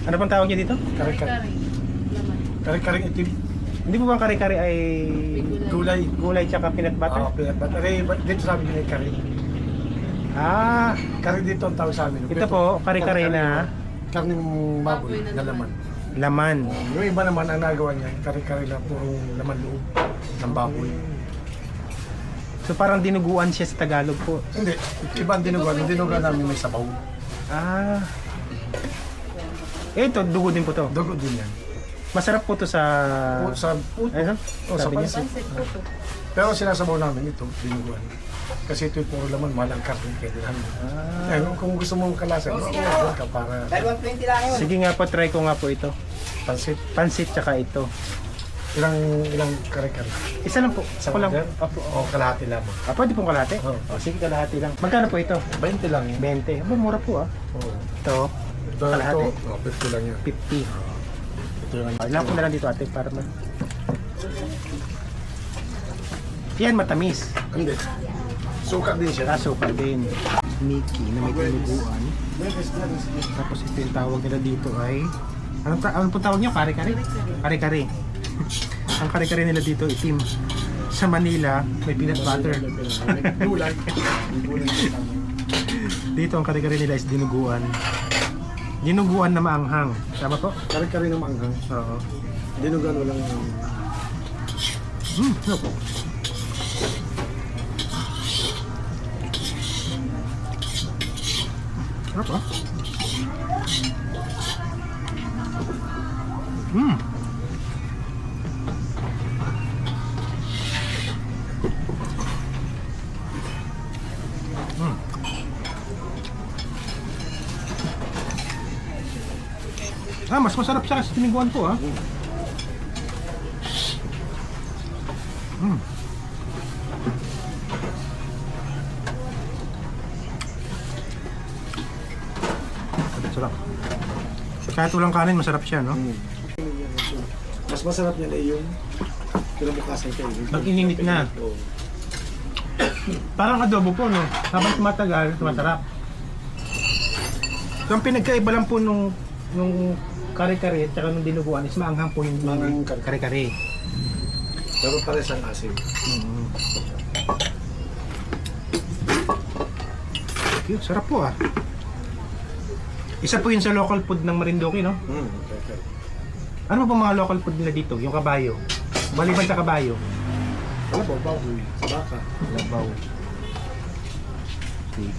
Ano pang tawag niya dito? Kare-kare. Laman. Kare-karing itim. Hindi po bang kare-kare ay Gulay. gulay tsaka peanut butter? Peanut butter. Dito sa amin yung kare. Ah, Kare dito ang tawag sa amin. ito po, kare-kare na Karning baboy na laman. laman. Yung iba naman ang nagawa niya, kare-kare na purong laman loob ng baboy. So parang dinuguan siya sa Tagalog po. Hindi, iba ang dinuguan. Yung dinuguan namin may sabaw. Ah. Ito, dugo din po to. Dugo din yan. Masarap po to sa... Sa Ayun, sa sabi niya. pansit. Pansit po po. Pero sinasabaw namin ito, dinuguan. Kasi ito yung puro laman, mahal ang karne kaya namin. Ah. Eh, kung gusto mong kalasa, doon ka para 220 lang yun. Sige nga po, try ko nga po ito. pansit. Pansit tsaka ito. Ilang kare-kare. Isa lang po. Ako lang. Order? Apo. O kalahati lamang. Ah, pwede pong kalahati? Oo. Oh, sige, kalahati lang. Magkano po ito? 20 lang yun. 20. Aba, mura po ah. Oo. Ito, Ito, Kalahati. 50 lang yun. 50. Ito yung Ilan po na lang dito ate para ma... Yan, matamis. Hindi. Suka din siya. Kaso pa din. Mickey na may tinuguan. Tapos ito yung tawag nila dito ay... Ano po tawag niyo? Kare-kare? Kare-kare. Ang kare-kare nila dito itim. Sa Manila, may peanut butter. Gulay. Dito ang kare-kare nila is dinuguan. Dinuguan na maanghang. Tama po? Kare-kare ng maanghang. Oo. Dinugan walang... Ano po? Sarap ah. Ah, mas masarap siya kasi tiniguan ko ah. Sarap. Kahit walang kanin, masarap siya, no? Mas masarap yan ay yung kinabukasan kayo. Pag ininit na. Oo. Parang adobo po, no? Habang tumatagal, masarap. So, ang pinagkaiba lang po nung kare-kare at saka nung dinuguan is maanghang po yung Maanghang kare-kare. Pero pares ang asin. Sarap po ah. Isa po yun sa local food ng Marinduque, no? Okay. Ano po mga local food nila dito? Yung kabayo. Baliban sa kabayo. Ano ba? Baboy. Baka. Labaw. Sige.